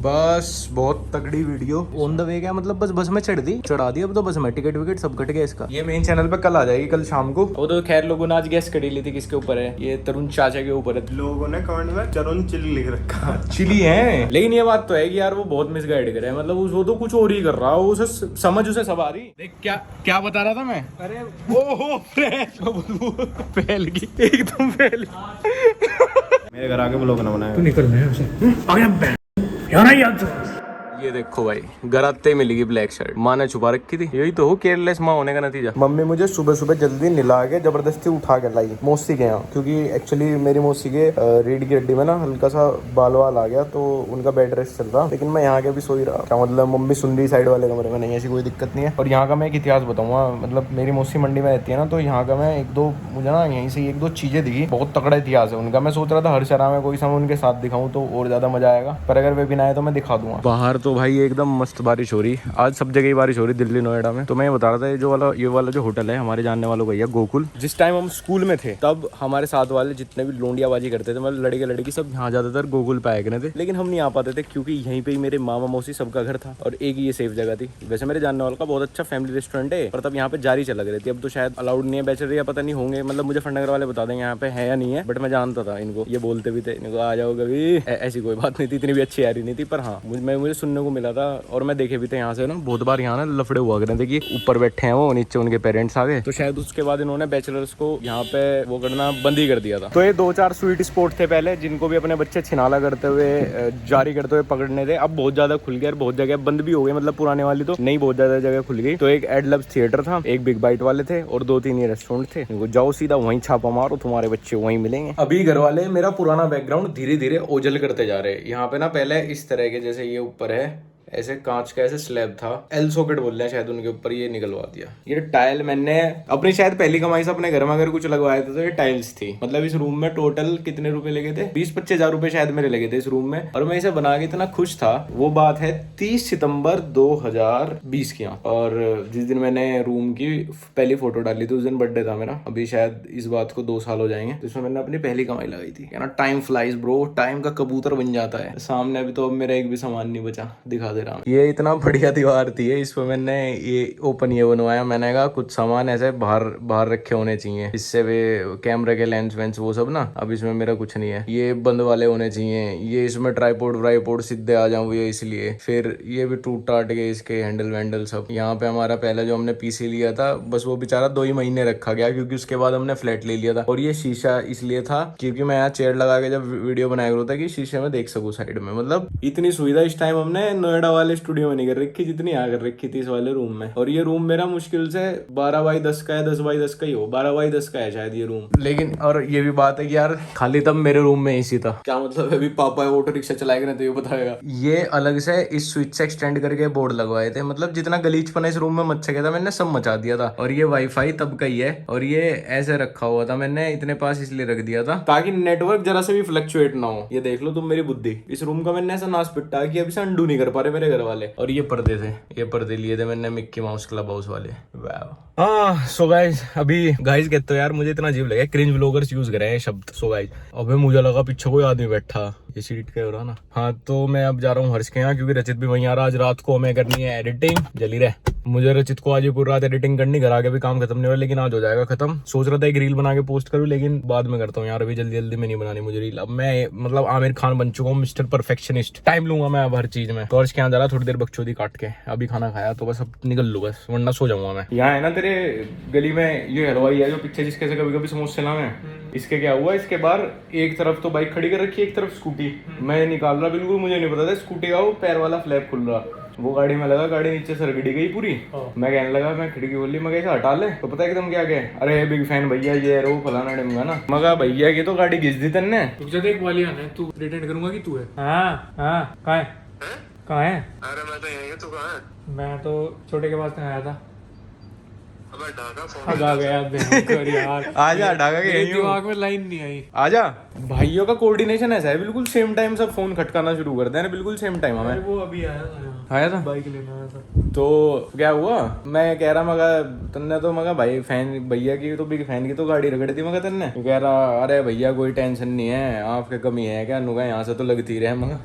बस बहुत तगड़ी वीडियो ऑन द वे। क्या मतलब बस बस में चढ़ा दी अब तो बस में टिकट विकेट सब कट गया इसका। ये मेन चैनल पे कल आ जाएगी, कल शाम को। वो तो खैर लोगों ने आज गैस कर ली थी किसके ऊपर है, ये तरुण चाचा के ऊपर है। लोगों ने कमेंट में तरुण चिली लिख रखा। चिली है, लेकिन ये बात तो है कि यार वो बहुत मिसगाइड करे, मतलब वो तो कुछ और ही कर रहा है, उसे समझ उसे सब आ रही। देख क्या क्या बता रहा था मैं। अरे ओहो फैल गई एकदम फैल गई। मेरे घर आके ब्लॉग ना बनाया। तू निकल रहा है उसे यार। ये देखो भाई, घर आते ही मिलेगी ब्लैक शर्ट। माँ ने छुपा रखी थी। यही तो हो केयरलेस माँ होने का नतीजा। मम्मी मुझे सुबह सुबह जल्दी निला के जबरदस्ती उठा के लाई मौसी के यहाँ, क्योंकि एक्चुअली मेरी मौसी के रीढ़ की हड्डी में ना हल्का सा बाल वाल आ गया, तो उनका बेड रेस्ट चल रहा। लेकिन मैं यहाँ के भी सो ही रहा। क्या मतलब मम्मी सुन रही साइड वाले कमरे में, नहीं ऐसी कोई दिक्कत नहीं है। और यहाँ का मैं एक इतिहास बताऊंगा, मतलब मेरी मौसी मंडी में रहती है ना, तो यहाँ का मैं मुझे ना यहीं से एक दो चीजें दिखी। बहुत तगड़ा इतिहास है उनका। मैं सोच रहा था हर शहर में कोई समय उनके साथ दिखाऊं तो और ज्यादा मजा आएगा, पर अगर वे भी ना आए तो मैं दिखा दूंगा। बाहर तो भाई एकदम मस्त बारिश हो रही, आज सब जगह ही बारिश हो रही, दिल्ली नोएडा में। तो मैं ये बता रहा था, ये वाला जो होटल है हमारे जानने वालों का ही है, गोकुल। जिस टाइम हम स्कूल में थे तब हमारे साथ वाले जितने भी लोंडियाबाजी करते थे, मतलब लड़के लड़की सब यहाँ ज्यादातर गोकुल पे आए करते थे। लेकिन हम नहीं आ पाते थे क्योंकि यहीं पे ही मेरे मामा मौसी सबका घर था और एक ही ये सेफ जगह थी। वैसे मेरे जानने वालों का बहुत अच्छा फैमिली रेस्टोरेंट है, पर तब यहाँ पे जारी चल रही थी। अब तो शायद अलाउड नहीं है, बैचलर या पता नहीं होंगे, मतलब मुझे फंडनगर वाले बता देंगे यहाँ पे है या नहीं है, बट मैं जानता था इनको, ये बोलते भी थे इनको आ जाओ कभी। ऐसी कोई बात नहीं थी, इतनी भी अच्छी यारी नहीं थी, पर हाँ मुझे सुनने को मिला था और मैं देखे भी थे यहाँ से ना बहुत बार। यहाँ ना लफड़े हुआ करते थे कि ऊपर बैठे हैं वो, नीचे उनके पेरेंट्स आ गए, तो शायद उसके बाद इन्होंने बैचलर्स को यहाँ पे वो करना बंद ही कर दिया था। तो ये 2-4 स्वीट स्पॉट थे पहले, जिनको भी अपने बच्चे छिनाला करते हुए जारी करते हुए पकड़ने थे। अब बहुत ज्यादा खुल गया और बहुत जगह बंद भी हो गए, मतलब पुराने वाली तो नहीं, बहुत ज्यादा जगह खुल गई। तो एक एड लव्स थिएटर था, एक बिग बाइट वाले थे और 2-3 ये रेस्टोरेंट थे। जाओ सीधा वहीं छापा मारो, तुम्हारे बच्चे वहीं मिलेंगे। अभी घर वाले मेरा पुराना बैकग्राउंड धीरे धीरे ओझल करते जा रहे हैं। यहाँ पे ना पहले इस तरह के, जैसे ये ऊपर है ऐसे कांच का ऐसे स्लैब था, एल सॉकेट बोल रहे हैं शायद उनके ऊपर, ये निकलवा दिया। ये टाइल मैंने अपनी शायद पहली कमाई से अपने घर में अगर कुछ लगवाया था तो ये टाइल्स थी। मतलब इस रूम में टोटल कितने रुपए लगे थे, 20-25 हजार रुपए शायद मेरे लगे थे इस रूम में, और मैं इसे बना के इतना खुश था। वो बात है 30 सितंबर 2020 की। और जिस दिन मैंने रूम की पहली फोटो डाली थी उस दिन बर्थडे था मेरा। अभी शायद इस बात को 2 साल हो जाएंगे, तो इसमें मैंने अपनी पहली कमाई लगाई थी। ना टाइम फ्लाइज ब्रो, टाइम का कबूतर बन जाता है। सामने अभी तो मेरा एक भी सामान नहीं बचा, दिखा दे रहा। ये इतना बढ़िया दीवार थी, इसमें मैंने ये ओपन ये बनवाया। मैंने कहा कुछ सामान ऐसे बाहर रखे होने चाहिए, इससे वे कैमरे के लेंस वेंस वो सब ना। अब इसमें मेरा कुछ नहीं है, ये बंद वाले होने चाहिए। ये इसमें ट्राइपॉड व्राइपॉड सीधे आ जाऊं ये इसलिए। फिर ये भी टूट टाट गए इसके हैंडल वैंडल सब। यहाँ पे हमारा पहले जो हमने पीसी लिया था, बस वो बेचारा 2 ही महीने रखा गया, क्योंकि उसके बाद हमने फ्लैट ले लिया था। और ये शीशा इसलिए था क्योंकि मैं यहाँ चेयर लगा के जब वीडियो बनाया करता था कि शीशे में देख सकूं साइड में। मतलब इतनी सुविधा इस टाइम हमने नोएडा वाले स्टूडियो में नहीं कर रखी जितनी यहाँ कर रखी थी इस वाले रूम में। और ये रूम मेरा मुश्किल से 12x10 का है, 10x10 का ही हो, 12x10 का है शायद ये रूम। लेकिन और ये भी बात है कि यार खाली तब मेरे रूम में एसी था। क्या मतलब अभी पापा ऑटो रिक्शा चलाएगा तो ये बताएगा। ये अलग से इस स्विच से एक्सटेंड करके बोर्ड लगवाए थे, मतलब जितना गलीचपन इस रूम में मच सके था मैंने सब मचा दिया था। और ये वाईफाई तब का ही है, और ये ऐसे रखा हुआ था मैंने इतने पास इसलिए रख दिया था ताकि नेटवर्क जरा से भी फ्लक्चुएट ना हो। ये देख लो तुम मेरी बुद्धि। इस रूम का मैंने ऐसा नाश पिट्टा कि अभी से अंडू नहीं कर पा रहे मेरे घर वाले। और ये पर्दे थे, ये पर्दे लिए थे मैंने मिक्की माउस क्लब हाउस वाले। हाँ सो गाइस, अभी गाइस कहते हो यार मुझे इतना अजीब लगा, क्रिंज व्लॉगर्स यूज करे हैं शब्द। सो गाइस अबे मुझे लगा पीछे कोई आदमी बैठा, ये सीट का हो रहा ना। हाँ तो मैं अब जा रहा हूँ हर्ष के यहाँ, क्योंकि रचित भी वहीं आ रहा। आज रात को हमें करनी है एडिटिंग, जल्दी रहे। मुझे रचित को आज ये पूरी रात एडिटिंग करनी, घर आके भी काम खत्म नहीं हो रहा, लेकिन आज हो जाएगा खत्म। सोच रहा था एक रील बना के पोस्ट करूँ, लेकिन बाद में करता हूँ यार, अभी जल्दी जल्दी में नहीं बनानी मुझे रील। अब मैं मतलब आमिर खान बन चुका हूँ, मिस्टर परफेक्शनिस्ट। टाइम लूंगा मैं अब हर चीज में। तो हर्ष के यहाँ जा रहा, थोड़ी देर बकचोदी काट के, अभी खाना खाया तो बस अब निकल लूँ बस, वरना सो जाऊंगा मैं। यहाँ है ना तेरे गली में ये हलवाई है जो पीछे जिसके से कभी कभी समोसे लावे हैं, इसके क्या हुआ, इसके बाहर एक तरफ तो बाइक खड़ी कर रखी है, एक तरफ स्कूटी। मैं निकाल रहा, बिल्कुल मुझे नहीं पता था स्कूटी का वो पैर वाला फ्लैप खुल रहा। वो गाड़ी में लगा, गाड़ी नीचे सरगड़ी गई पूरी। मैं कहने लगा, मैं खिड़की बोली, मैं कैसे हटा ले, तो पता है एकदम क्या गया, अरे बिग फैन भैया ये वो फलाना डिमगा ना। मगा भैया की तो गाड़ी घिस दी तन्ने। एक वाली आना, तू रिटर्न करूंगा कि तू है? हाँ कहाँ है? कहाँ है? अरे मैं तो यहीं हूँ, तू कहाँ है? मैं तो छोटे के पास आया था। आ गया भयंकर यार। आजा ढाका के मेरे यहीं हूँ। दिमाग में लाइन नहीं आई। आजा। भाइयों का कोऑर्डिनेशन ऐसा है, बिल्कुल सेम टाइम सब फोन खटकाना शुरू करते हैं, बिल्कुल सेम टाइम अरे हमें। वो अभी आया था यहाँ। आया था बाइक लेना आया था। तो क्या हुआ, मैं कह रहा मगा तुमने तो मगा भाई फैन भैया की तो बिग फैन की तो गाड़ी रगड़ी थी मगा तुमने। कह रहा अरे भैया कोई टेंशन नहीं है, आपके कमी है क्या नुका, यहाँ से तो लगती रहे मगा।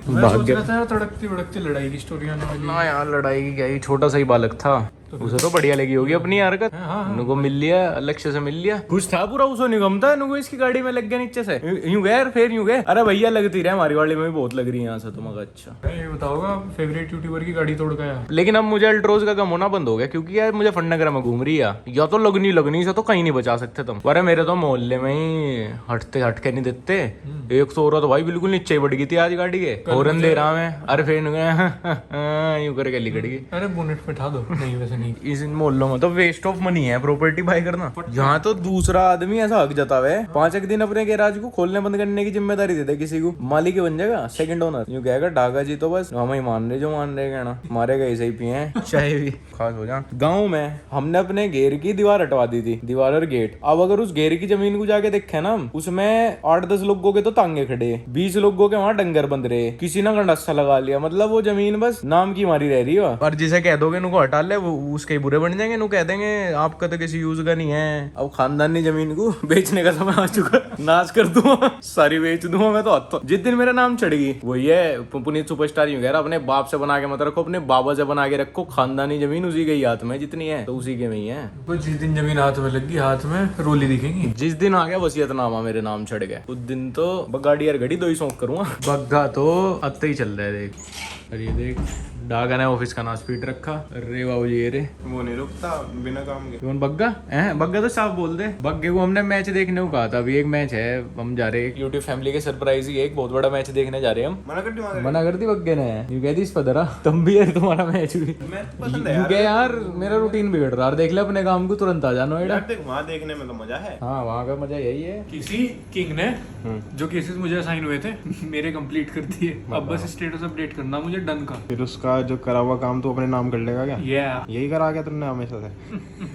मैं सोच रहा था तड़कती भड़कती लड़ाई की स्टोरी आने वाली। ना यार लड़ाई की क्या ही, छोटा सा ही बालक था, उसे तो बढ़िया लगी होगी अपनी हरकत। नुको मिल लिया, लक्ष्य से मिल लिया, खुश था पूरा, उसे निगम था नुको इसकी गाड़ी में लग गया नीचे से, यूं गए फिर यूं गए, अरे भैया लगती रहे हमारी गाड़ी में भी बहुत लग रही है यहाँ से तो मगा। अच्छा ये बताओगा फेवरेट यूट्यूबर की गाड़ी तोड़ गया। लेकिन अब मुझे अल्ट्रोज का गम होना बंद हो गया, क्योंकि यार मुझे फंडनगर में घूम रही है, या तो लगनी से तो कहीं नहीं बचा सकते तुम। अरे मेरे तो मोहल्ले में ही हट के नहीं देते, एक तो औरत भाई बिल्कुल नीचे बढ़ गई थी आज गाड़ी के, हॉर्न दे रहा मैं, अरे फिर यूं करके लिकड़ गई। अरे बोनेट पे उठा दो। नहीं वैसे नहीं। इस मोहल्लों में तो वेस्ट ऑफ मनी है प्रॉपर्टी बाय करना। यहाँ तो दूसरा आदमी ऐसा हक जतावे 5 एक दिन अपने गैराज को खोलने बंद करने की जिम्मेदारी दे दे किसी को, मालिक बन जाएगा सेकंड ओनर। यूं कहेगा ढाका जी तो बस हम ही मान रहे जो मान रहे कहना, मारे गए सही पिए चाहे भी खास हो जा। गाँव में हमने अपने घेर की दीवार हटवा दी थी, दीवार और गेट। अब अगर उस घेर की जमीन को जाके देखे ना, उसमें 8-10 लोगों के तो तांगे खड़े, 20 लोगों के वहाँ डंगर बंद रहे, किसी ने गंडासा लगा लिया, मतलब वो जमीन बस नाम की मारी रह रही है। और जिसे कह दोगे नुको हटा ले, वो उसके बुरे बन जाएंगे, नु कह देंगे आपका तो किसी यूज का नहीं है। अब खानदानी जमीन को बेचने का समय आ चुका, नाश कर दूंगा, सारी बेच दूंगा मैं तो। जिस दिन मेरा नाम चढ़ेगी वही है पुनीत सुपरस्टार यूं कह रहा, अपने बाप से बना के मत रखो, अपने बाबा से बना के रखो, खानदानी जमीन उसी के ही हाथ में जितनी है तो उसी के में ही है। तो जिस दिन जमीन हाथ में लगी, हाथ में रोली दिखेंगी। जिस दिन आ गया वसीयतनामा मेरे नाम चढ़ गया, उस दिन तो गाड़ी यार घड़ी 2 ही सौंप करूंगा। बग्गा तो अत्ते ही चल रहा है देख, अरे देख डागा ने ऑफिस का नाम स्पीड रखा। अरे बाबू जी रे वो नहीं रुकता बिना काम के। कौन बग्गा है? बग्गा तो साफ बोल दे। बग्गे को हमने मैच देखने को कहा था, अभी एक मैच है, हम जा रहे हैं यूट्यूब फैमिली के सरप्राइज ही एक बहुत बड़ा मैच देखने जा रहे हैं हम। मना कर दी बग्गे ने, यू कहती इस पदरा तुम भी यार तुम्हारा मैच भी पसंद है यार, मेरा रूटीन बिगड़ रहा है, देख ले अपने काम को तुरंत आ जा नोएडा। वहाँ देखने में तो मजा है। हाँ वहाँ का मजा यही है। किसी किंग ने जो केसेस मुझे असाइन हुए थे मेरे कंप्लीट कर दिए, अब बस स्टेटस अपडेट करना मुझे डन का। फिर उसका जो करा हुआ काम तो अपने नाम कर लेगा क्या? Yeah. यही करा गया तुमने हमेशा से।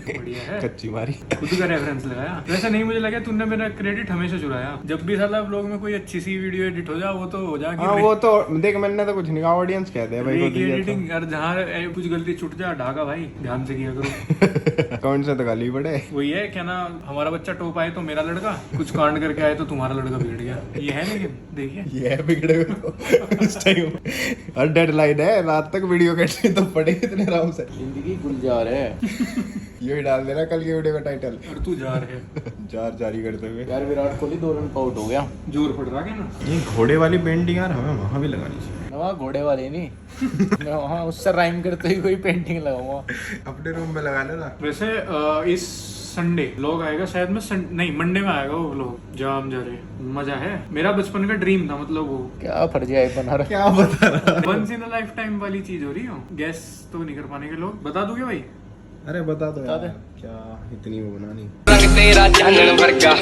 बढ़िया है, कच्ची मारी। खुद का रेफरेंस लगाया। वैसे नहीं, मुझे लगा तूने मेरा क्रेडिट हमेशा चुराया। जब भी साला व्लॉग में कोई अच्छी सी वीडियो एडिट हो जा, वो तो हो जा हाँ वो तो देख, मैंने तो कुछ नहीं कहा, ऑडियंस कहते हैं भाई को एडिटिंग। और जहाँ कुछ गलती छूट जा, ढाका भाई ध्यान से किया करो। कौन से तो गाली पड़े। वही है क्या ना, हमारा बच्चा टॉप आए तो मेरा लड़का, कुछ कांड करके आए तो तुम्हारा लड़का बिगड़ गया। ये है, लेकिन देखिए ये बिगड़े हुए तो इस टाइम और डेडलाइन है, रात तक वीडियो कटने तो पड़े इतने आराम से। जिंदगी गुलजार है। ये डाल देना कल की वीडियो का टाइटल, और तू जा रहे जार जारी करते हुए। यार विराट कोहली 2 रन आउट हो गया, जोर पड़ रहा है ना। ये घोड़े वाली पेंटिंग यार हमें वहाँ भी लगानी चाहिए। वहाँ घोड़े वाले नहीं मैं वहाँ उससे राइम करते ही कोई पेंटिंग लगाऊंगा। अपने रूम में लगा लेना। वैसे इस संडे व्लॉग आएगा शायद, मैं नहीं मंडे में आएगा वो व्लॉग जहाँ हम जा रहे हैं। मजा है, मेरा बचपन का ड्रीम था, मतलब वो क्या फर्जिया बना रहा, क्या बता रहा। Once in a lifetime वाली चीज हो रही हो। गैस तो नहीं कर पाने के लोग, बता दूंगे भाई। अरे बता दो यार, क्या इतनी वो बनानी। तेरा जानन वर्गा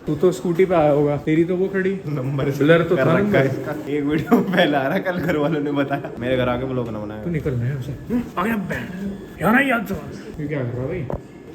तू तो स्कूटी पे आया होगा, तेरी तो वो खड़ी नंबर ब्लर तो कर था रखा है इसका। एक वीडियो में पहले आ रहा, कल घर वालों ने बताया, मेरे घर आके ब्लॉग ना बनाया। तू निकल रहा है उसे। आ गया बैंड यार, ना याद तो ये क्या कर रहा भाई।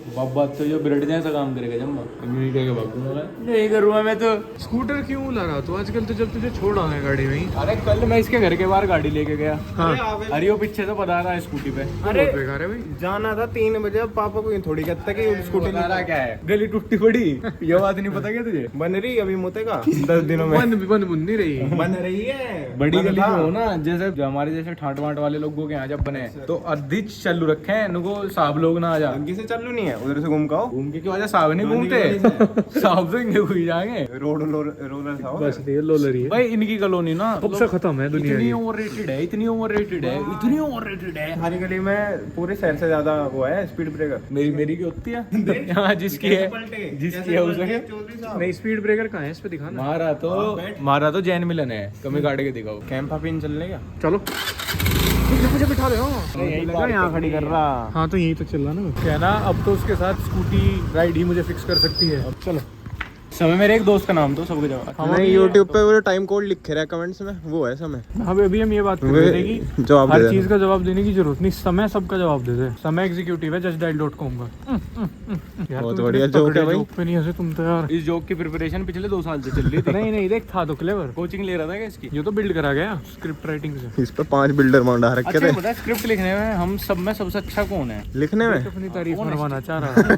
बाबा तो जो बिरड जैसा काम करेगा जब मैं कहेगा भागूंगा नहीं करूँगा मैं तो। स्कूटर क्यों ला रहा तू आजकल? तो जब तुझे छोड़ आना है गाड़ी में ही। अरे कल मैं इसके घर के बाहर गाड़ी लेके गया, हाँ। अरे वो पीछे से बता रहा है स्कूटी पे। अरे बेकार है भाई। जाना था 3 बजे, पापा को थोड़ी कहता कि स्कूटी बता रहा क्या है, गली टूटी पड़ी, ये बात नहीं पता क्या तुझे? बन रही अभी मुतेगा 10 दिनों में। बंद नहीं रही। बन रही है बड़ी गली में हो ना, जैसे जो हमारे जैसे ठाट वाट वाले लोगों के यहाँ जब बने तो अधिक चालू रखे हैं, इनको साहब लोग ना आ जा। आगे से चालू नहीं है, उधर से घूम का घूम के की वजह साहब नहीं घूमते, साहब तो इनके हुई जाएंगे। रोलर था बस ये लोलर ही है भाई इनकी कॉलोनी ना कब से खत्म है दुनिया इतनी की। ओवररेटेड है, इतनी ओवररेटेड है, इतनी ओवररेटेड है। हमारी गली में पूरे शहर से ज्यादा वो है स्पीड ब्रेकर। मेरी की होती है यहाँ जिसकी है, जिसकी है उसे नहीं, स्पीड ब्रेकर कहाँ है, इस पे दिखाना। मारा तो जैन मिलन है, कमी काट के दिखाओ। कैंपा पिन चलने का। चलो मुझे बिठा रहे हो। यहाँ खड़ी कर रहा। हाँ तो यही तो चल रहा ना क्या ना। अब तो उसके साथ स्कूटी राइड ही मुझे फिक्स कर सकती है। अब चलो समय मेरे एक दोस्त का नाम तो सबको जवाब नहीं यूट्यूब पे वो टाइम कोड लिखे रहा है कमेंट्स में, वो है समय। अभी हम ये बात कर रहे थे कि जवाब हर दे चीज का जवाब देने की जरूरत नहीं, समय सबका जवाब दे दे। समय एग्जीक्यूटिव है justdial.com का। बहुत बढ़िया जोक है भाई। पे नहीं हंसे तुम तो यार। इस जॉब की प्रिपरेशन पिछले 2 साल से चल रही थी। नहीं देख था तो क्लेवर, कोचिंग ले रहा था क्या इसकी? ये तो बिल्ड करा गया स्क्रिप्ट राइटिंग से। इस पे 5 बिल्डर माउंट रखे अच्छा थे पता है स्क्रिप्ट लिखने में हम सब में सबसे अच्छा कौन है? लिखने में। अपनी तारीफ मरवाना चाह रहा था।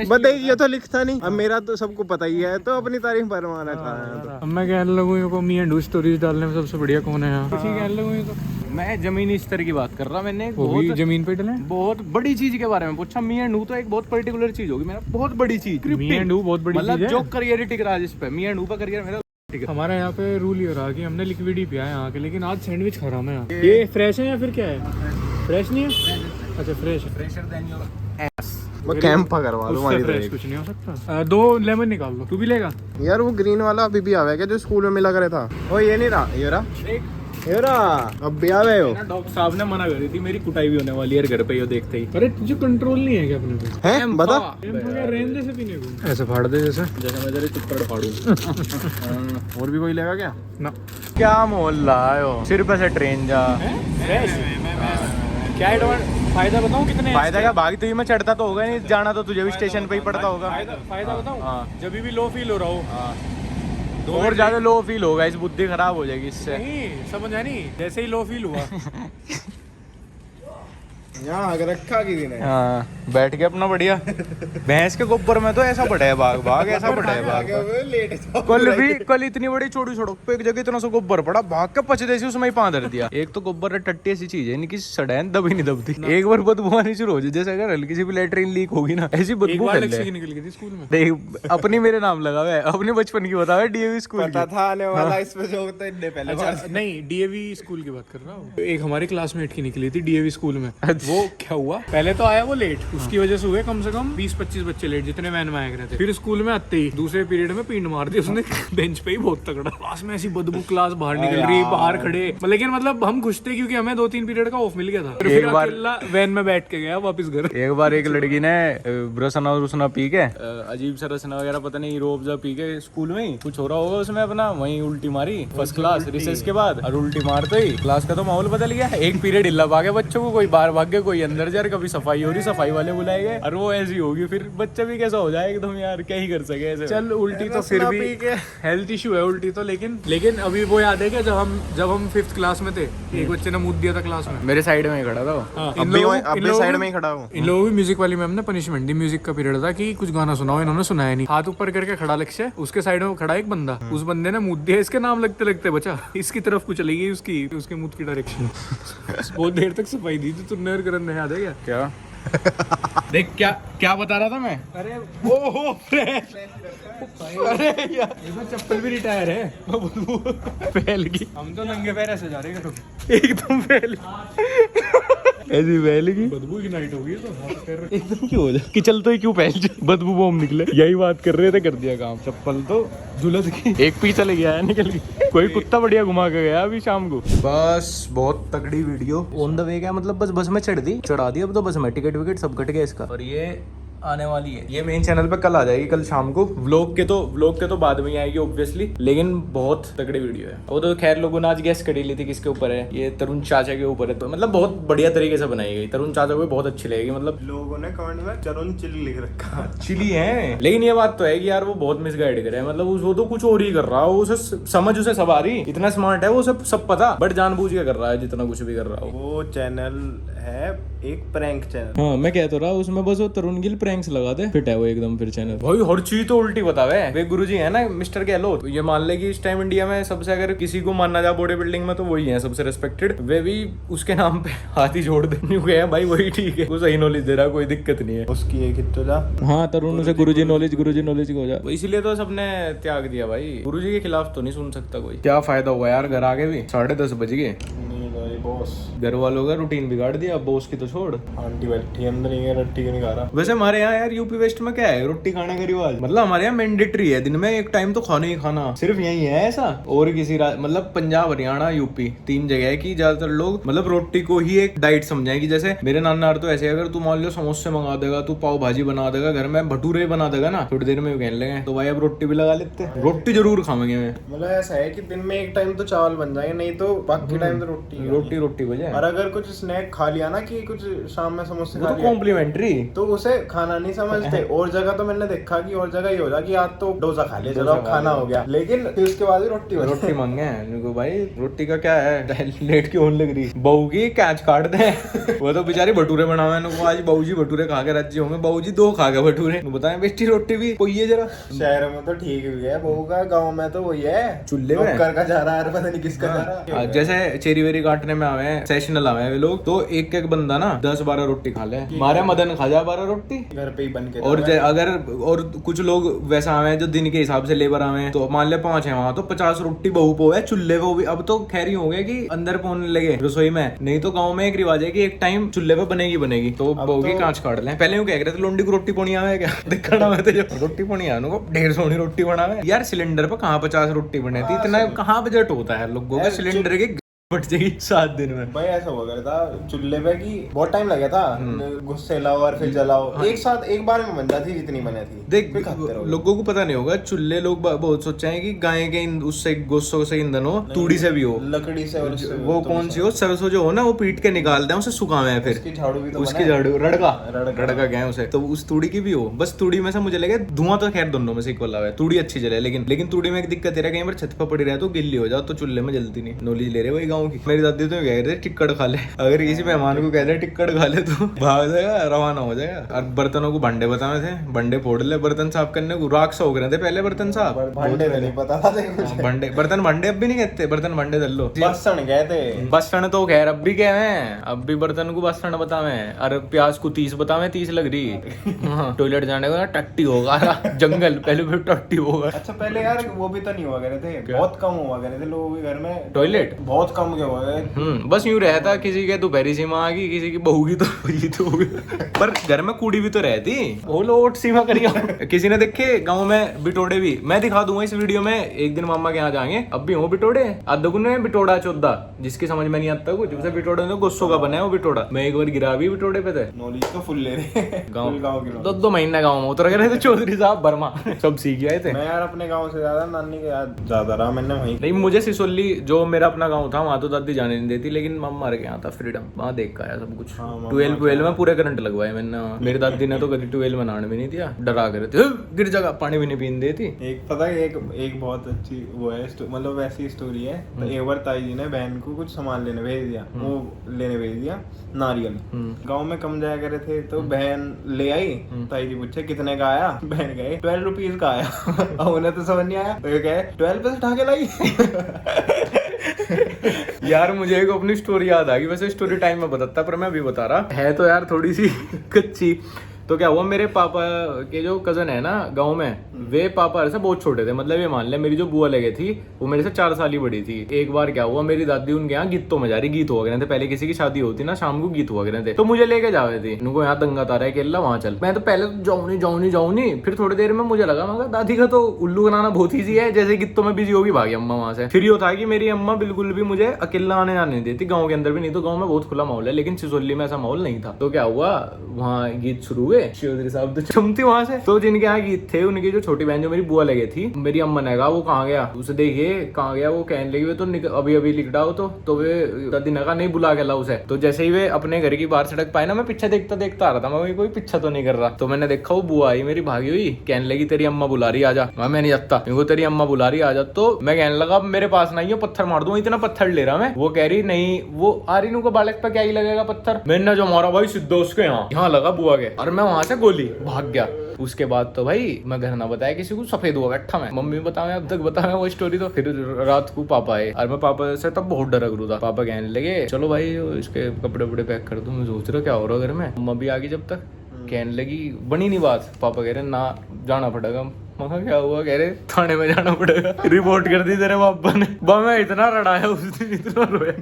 बताइए, ये तो लिखता नहीं। अब मेरा तो सबको पता ही है, तो अपनी तारीफ फरमाना चाह रहा है। अब मैं कहने लगूँ को मी एंड स्टोरीज डालने में सबसे बढ़िया कौन है यहाँ? कुछ ही कहने लगूँ तो मैं जमीनी स्तर की बात कर रहा। मैंने एक वो भी बहुत जमीन पे डले। बहुत बड़ी चीज के बारे में पूछा। मी एंड हू तो एक बहुत पर्टिकुलर चीज होगी मेरा, बहुत बड़ी चीज। मी एंड हू बहुत बड़ी मतलब चीज है। जो करियर टिक रहा है जिस पे मी एंड हू का करियर मेरा टिक रहा है। हमारा यहाँ पे रूल ये रहा कि हमने लिक्विड ही पिया है यहाँ के, लेकिन आज सैंडविच खा रहा हूँ मैं यहाँ। ये फ्रेश है या फिर क्या है? फ्रेश नहीं है? अच्छा फ्रेश है। प्रेशर देन योर एस। मैं कैंप करवा लूं उससे वहीं फ्रेश पे। कुछ नहीं हो सकता। 2 लेमन निकाल लो। तू भी लेगा? यार वो ग्रीन वाला अभी भी आवे क्या, जो स्कूल में मिला करे था? ओ ये नहीं रहा, ये रहा, ये रहा, अब भी आवे हो। डॉक्टर साहब ने मना करी थी, मेरी कुटाई भी होने वाली है घर पे यो देखते ही। अरे तुझे कंट्रोल नहीं है क्या अपने पे? हैं बता। रहने से पीने को ऐसे फाड़ दे जैसे मैं तेरे चिप्पड़ फाड़ू। और भी कोई लेगा क्या? ना। क्या मोल रहा है वो? सिर्फ ऐसे ट्रेन जा। क्या फायदा बताऊं कितने? फायदा क्या, भागते ही मैं चढ़ता तो होगा नहीं, जाना तो तुझे भी स्टेशन पे ही पड़ता होगा। फायदा बताऊं? हाँ। जब भी लो फील हो रहा हो और ज्यादा लो फील होगा, इस बुद्धि खराब हो जाएगी इससे। नहीं समझ आया नहीं, जैसे ही लो फील हुआ यहाँ आगे रखा की दिन है। हाँ बैठ के अपना बढ़िया। भैंस के गोबर में तो ऐसा बढ़ा है भाग ऐसा बढ़ा है भाग। कल इतनी बड़ी चौड़ी सड़क पे एक जगह इतना सा गोबर पड़ा, भाग के पचदे से उसमें ही पाँव धर दिया। एक तो गोबर टट्टी ऐसी चीज है, इनकी सड़ैन दबी नहीं दबती। एक बार बदबू आनी शुरू हो जाए, जैसे अगर हल्की सी भी लैट्रिन लीक होगी ना, ऐसी बदबू फैल जाए। निकल गई थी स्कूल में। देख अपनी मेरे नाम लगा हुआ है, अपने बचपन की बताओ डीएवी स्कूल पता था आने वाला इस पे जो तो इतने पहले बार। नहीं डीएवी स्कूल की बात कर रहा हूँ। एक हमारी क्लासमेट की निकली थी डीएवी स्कूल में। वो क्या हुआ, पहले तो आया वो लेट, उसकी वजह से हुए कम से कम 20-25 बच्चे लेट जितने वैन में आए थे। फिर स्कूल में आते ही दूसरे पीरियड में पींड मार दी उसने बेंच पे ही, बहुत तगड़ा। क्लास में ऐसी बदबू, क्लास बाहर निकल रही, बाहर खड़े। लेकिन मतलब हम खुश थे क्योंकि हमें 2-3 पीरियड का ऑफ मिल गया था। फिर अकेला वैन में बैठ के गया वापस घर। एक बार एक लड़की ने रसना पी के अजीब सा रसना वगैरह पता नहीं रोबजा पी के स्कूल में ही कुछ हो रहा होगा उसमें अपना, वहीं उल्टी मारी फर्स्ट क्लास रिसेस के बाद। और उल्टी मारते ही क्लास का तो माहौल बदल गया। एक पीरियड हिला भागे बच्चों को, कोई बाहर भाग गए, कोई अंदर जा रहा, कभी सफाई हो रही, सफाई वाले बुलाए गए। और वो ऐसी होगी, फिर बच्चा भी कैसा हो जाए एकदम, यार क्या ही कर सके ऐसे। चल उल्टी तो फिर भी हेल्थ इशू है उल्टी तो, लेकिन अभी वो याद है क्या, जब हम 5th क्लास में थे, एक बच्चे ने मुद्द दिया था क्लास में। मेरे साइड में ही खड़ा था वो। हाँ, अपने साइड में ही खड़ा हूँ। इन लोगों की म्यूजिक वाली मैम ने पनिशमेंट दी। म्यूजिक का पीरियड था कि कुछ गाना सुनाओ, इन्होंने सुनाया नहीं। हाथ ऊपर करके खड़ा लक्ष्य, उसके साइड में खड़ा एक बंदा, उस बंदे ने मुद्द दिया, इसके नाम लगते लगते बचा इसकी तरफ को चली गई, उसके मुद्द की डायरेक्शन। बहुत देर तक सफाई दी थी तुमने, करन याद है क्या? देख क्या बता रहा था मैं। अरे ओहो अरे यार ये तो चप्पल भी रिटायर है। फैल गई, हम तो नंगे पैर ऐसे जा रहे हैं, एकदम फैल ऐसी फैल गई, बदबू की नाइट होगी तो हाथ पैर एकदम क्यों हो जाए कि चल तो ही क्यों फैल जाए, बदबू बॉम्ब निकले। यही बात कर रहे थे, कर दिया काम। चप्पल तो झुलस गई, एक पीस चले गया है, निकल गई। कोई कुत्ता बढ़िया घुमा के गया अभी शाम को। बस बहुत तगड़ी वीडियो ऑन द वे गया, मतलब बस में चढ़ा दी। अब तो बस में टिकट विकेट सब कट गया इसका। और ये आने वाली है, ये मेन चैनल पे कल आ जाएगी, कल शाम को। व्लॉग के तो बाद में ही आएगी ऑब्वियसली, लेकिन बहुत तगड़ी वीडियो है। वो तो खैर लोगों ने आज गेस कर ली थी किसके ऊपर है, ये तरुण चाचा के ऊपर है। तो मतलब बहुत बढ़िया तरीके से बनाई गई, तरुण चाचा को भी बहुत अच्छी लगेगी। मतलब लोगों ने कमेंट में तरुण चिली लिख रखा। चिली है, लेकिन ये बात तो है कि यार वो बहुत मिसगाइड करे, मतलब वो तो कुछ और ही कर रहा है। उसे समझ उसे सब आ रही, इतना स्मार्ट है वो, सब पता, बट जानबूझ के कर रहा है जितना कुछ भी कर रहा हो। वो चैनल है एक प्रैंक चैनल। हाँ मैं कह तो रहा, उसमें बस वो तरुण गिल प्रैंक्स लगा दे, फिट है वो एकदम। फिर चैनल भाई हर चीज तो उल्टी बतावे। वे गुरुजी है ना मिस्टर गहलोत, तो ये मान ले कि इस टाइम इंडिया में सबसे अगर किसी को मानना जा बॉडी बिल्डिंग में तो वही है सबसे रेस्पेक्टेड। वे भी उसके नाम पे हाथ ही जोड़ देने गए भाई, वही ठीक है, वो सही नॉलेज दे रहा, कोई दिक्कत नहीं है। उसकी एक हिट तो जा। हाँ तरुण उसे गुरुजी नॉलेज हो जा, इसीलिए तो सबने त्याग दिया भाई। गुरुजी के खिलाफ तो नहीं सुन सकता कोई। क्या फायदा हुआ यार, घर आगे भी 10:30 बज गए। बॉस। घर वालों का रूटीन बिगाड़ दिया, बॉस की तो छोड़। आंटी बैठी अंदर, ये रोटी क्यों नहीं खा रहा? वैसे हमारे यहाँ यार यूपी वेस्ट में क्या है, रोटी खाने का रिवाज मतलब हमारे यहाँ मैंडेटरी है, दिन में एक टाइम तो खाना ही खाना, सिर्फ यही है ऐसा। और किसी मतलब पंजाब, हरियाणा, यूपी, 3 जगह है कि ज्यादातर लोग मतलब रोटी को ही एक डाइट समझे कि जैसे मेरे नाना तो ऐसे, अगर तू मान लो समोसे मंगा देगा, तू पाव भाजी बना देगा, घर में भटूरे बना देगा ना, थोड़ी देर में कहने लगे तो भाई अब रोटी भी लगा लेते हैं, रोटी जरूर खाएंगे। मैं मतलब ऐसा है कि दिन में एक टाइम तो चावल बन जाएंगे, नहीं तो बाकी टाइम तो रोटी रोटी बजाय। और अगर कुछ स्नैक खा लिया ना कि कुछ शाम में समोसे वो खा तो लिया कॉम्प्लीमेंट्री, तो उसे खाना नहीं समझते। और जगह तो मैंने देखा कि और जगह ये हो जाए कि आज तो डोसा खा लिया, चलो खाना हो गया, लेकिन फिर उसके बाद रोटी मांगे हैं भाई। रोटी का क्या है, लेट क्यों होने लग रही, बहू की कैच काट दे। वो तो बेचारी भटूरे बनावे ना, आज बहू जी भटूरे खा के राज्य होंगे, बहू जी 2 खा गए भटूरे, बताए बेस्टी रोटी भी कोई है जरा। शहर में तो ठीक भी है बहू का, गाँव में तो वही है चूल्हे में का जा रहा है, पता नहीं किसका जा रहा है। जैसे चेरी वेरी काटने में आवे हैं, सेशनल आवे हैं वे लोग, तो एक एक बंदा ना 10-12 रोटी खा ले, मारे मदन खा जा 12 रोटी घर पे ही बन के। और अगर और कुछ लोग वैसा आवे हैं जो दिन के हिसाब से लेबर आवे हैं, तो मान ले 5 है वहां, तो 50 रोटी बहू पो है चूल्हे पे भी। अब तो खैर ही हो गया कि अंदर पहुंचने लगे रसोई में, नहीं तो गाँव में एक रिवाज है कि एक टाइम चूल्हे पे बनेगी तो बहू की कांच काट ले। पहले वो कह रहे थे लोंडी को रोटी पोनी आवे क्या, देखना में रोटी पोनी आवे, 150 रोटी बनावे यार। सिलेंडर पे कहाँ 50 रोटी बने थी, इतना कहाँ बजट होता है लोगों का सिलेंडर के, बट जाएगी 7 दिन में। भाई ऐसा हुआ करता था चूल्हे पे कि बहुत टाइम लगा था, गुस्से लाओ और फिर जलाओ, एक साथ एक बार में बन जाती जितनी बने थी। देख लोगों को पता नहीं होगा, चूल्हे लोग बहुत सोचे हैं कि गाय के उससे गोश्तों से ईंधन हो, तूड़ी से भी हो, लकड़ी से, और वो कौन सी हो, सरसों जो हो ना, वो पीट के निकालते हैं, उसे सुखावे हैं, फिर उसकी झाड़ू भी तो उसकी झाड़ू रड़का गए उसे, तो उस तूड़ी की भी हो। बस तूड़ी में से मुझे लगे धुआं तो खैर दोनों में से इक्वल आवे, तूड़ी अच्छी जले, लेकिन तूड़ी में एक दिक्कत है, कहीं पर छत पर पड़ी रहे तो गिल्ली हो जाओ, तो चूल्हे में जलती नहीं। नॉलेज ले रहे वही गाँव की। मेरी दादी तो कह रहे टिक्कड़ खा ले, अगर किसी मेहमान को कह दे टिक्कड़ खा ले तो भाग जाएगा, रवाना हो जाएगा। और बर्तनों को भांडे बताए थे, भांडे फोड़ ले बर्तन साफ करने को, राख से हो गए थे पहले बर्तन साफ, भांडे नहीं पता था भांडे बर्तन भांडे अब भी नहीं कहते, बर्तन भांडे धर लो, बसन कहते। बसन तो खैर अब भी कह हैं, अब भी बर्तन को बसन बतावे, और प्याज को 30 बतावे, 30 लग रही। टॉयलेट जाने को टट्टी होगा, जंगल पहले फिर टट्टी होगा। अच्छा पहले यार वो भी तो नहीं हुआ करे थे, बहुत कम हुआ करे थे लोगों के घर में टॉयलेट, बहुत कम के हुआ गए। बस यूं रहता, किसी के दोपहरी सीमा आ गई, किसी की बहू की तो ये तो हो गया। पर घर में कूड़ी भी तो रहती, वो लोट सीमा करिए। किसी ने देखे गांव में बिटोड़े भी, मैं दिखा दूंगा इस वीडियो में, एक दिन मामा के यहाँ जाएंगे, अब भी हो बिटोड़े, अदगुन में बिटोड़ा चौदा, जिसकी समझ में नहीं आता कुछ, उसे बिटोड़े तो गुस्सों का बना है वो बिटोड़ा। मैं एक बार गिरा भी बिटोड़े पे थे, नॉलेज तो फुल ले रहे गाँव के 2 महीने गाँव में उतर गए थे चौधरी साहब बर्मा, सब सीख गए थे। मैं यार अपने गाँव से ज्यादा नानी के याद ज्यादा रहा मैंने वहीं। नहीं मुझे सिसोली जो मेरा अपना गाँव था, वहाँ तो दादी जाने नहीं देती, लेकिन मम्मा के यहाँ था फ्रीडम, वहाँ देख कर आया सब कुछ। 12 में पूरे करंट लगवाए मैंने, मेरी दादी ने तो कभी 12 में नहाने भी नहीं दिया, डरा कर गिर जाएगा, पानी भी नहीं पीने देती। एक पता है एक बहुत अच्छी वो है, मतलब वैसी स्टोरी है। तो एक बार ताई जी ने बहन को कुछ सामान लेने भेज दिया, वो लेने भेज दिया नारियल, गाँव में कम जाया करे थे, तो बहन ले आई, ताई जी पूछे कितने का आया, बहन गए 12 रुपीज का आया। और उन्हें तो समझ नहीं आया, तो कहे 12 पैसे उठा के लाई। यार मुझे एक अपनी स्टोरी याद आ गई, वैसे स्टोरी टाइम में बताता, पर मैं अभी बता रहा है तो यार थोड़ी सी कच्ची। तो क्या हुआ, मेरे पापा के जो कजन है ना गांव में, वे पापा से बहुत छोटे थे, मतलब ये मान ले मेरी जो बुआ लगे थी वो मेरे से 4 साल ही बड़ी थी। एक बार क्या हुआ, मेरी दादी उनके यहाँ गीतों में जा रही, गीत हुआ करते थे, पहले किसी की शादी होती ना शाम को गीत हुआ करते थे, तो मुझे लेके जावे थे, उनको यहाँ दंगा तारा है केला, वहाँ चल। मैं तो पहले तो जाऊँ नहीं, फिर थोड़ी देर में मुझे लगा मगर दादी का तो उल्लू बनाना बहुत ईजी है, जैसे गीतों में बिजी होगी भागी अम्मा वहाँ से। फिर ये था कि मेरी अम्मा बिल्कुल भी मुझे अकेला आने जाने नहीं देती गाँव के अंदर भी, नहीं तो गाँव में बहुत खुला माहौल है, लेकिन सिसोली में ऐसा माहौल नहीं था। तो क्या हुआ, वहाँ गीत शुरू हुए, चौधरी साहब तो चमती वहां से, तो जिनके यहाँ गीत थे उनकी जो छोटी बहन जो मेरी बुआ लगे थी, मेरी अम्मा ने कहा वो कहाँ गया, उसे देखिए कहाँ गया, वो कहने लगी वे तो अभी लिख डाओ, तो वे दादी ने कहा नहीं बुला के ला उसे। तो जैसे ही वे अपने घर की बाहर सड़क पाए ना, मैं पीछे देखता आ रहा था, मैं कोई पीछा तो नहीं कर रहा, तो मैंने देखा वो बुआ आई मेरी भागी हुई, कहने लगी तेरी अम्मा बुला रही आजा। मैं नहीं जाता, तेरी अम्मा बुला रही आजा। तो मैं कहने लगा मेरे पास नहीं हो, पत्थर मार दूं, इतना पत्थर ले रहा मैं। वो कह रही नहीं, वो आरिनू को बालक पे क्या ही लगेगा पत्थर। मैंने जो मारा भाई सीधा उसके यहाँ लगा बुआ के, और मैं वहां से गोली भाग गया। उसके बाद तो भाई मैं घर ना बताया किसी को, सफेद हुआ बैठा मैं, मम्मी बतावे अब तक बतावे वो स्टोरी। तो फिर रात को पापा आए, और मैं पापा से तब बहुत डरा करूँ था। पापा कहने लगे चलो भाई इसके कपड़े वपड़े पैक कर दूं। मैं सोच रहा क्या हो रहा घर में, मम्मा भी आ गई जब तक, कहने लगी बनी नहीं बात। पापा कह रहे ना जाना पड़ेगा, मगा क्या हुआ? कह रहे थाने में जाना पड़ेगा, रिपोर्ट कर दी तेरे पापा ने। बा मैं इतना रड़ाया उस दिन, इतना रोया।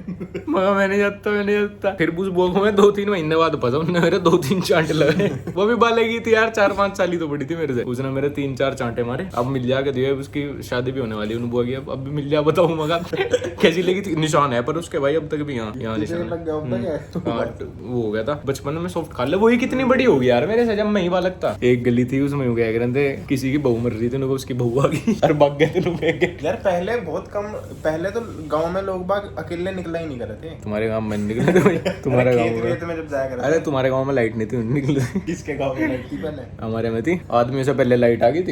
मगा मैं नहीं जाता। फिर उस बोल में 2-3 महीने बाद फंसा, उन्होंने मेरे 2-3 चांटे लगे। वो भी बाले की थी यार, 4-5 साल ही तो बड़ी थी मेरे से। उसने मेरे 3-4 चांटे मारे। अब मिल जा के दिए, उसकी शादी भी होने वाली है। उन्होंने बुआ की अब भी मिल जा, बताऊँ मगा कैसी लगी थी? निशान है पर उसके भाई अब तक भी यहाँ निशान लग गया होता है। वो हो गया था बचपन में। सॉफ्ट खा ले, वही कितनी बड़ी होगी यार मेरे से, जब मैं ही बालक था। एक गली थी उसमें हो गया करते, किसी की बहू मर रही थी, उनको उसकी बहू आ गई और भाग गए थे। यार पहले बहुत कम, पहले तो गांव में लोग बाग अकेले निकला ही नहीं करते थे। तुम्हारे गांव में निकले थे भाई? तुम्हारे गांव में? खेत में जब जाया करते। अरे तुम्हारे गांव में लाइट नहीं थी, निकले। किसके गांव में लाइट थी पहले? हमारे में थी। आदमियों से पहले लाइट आ गई थी,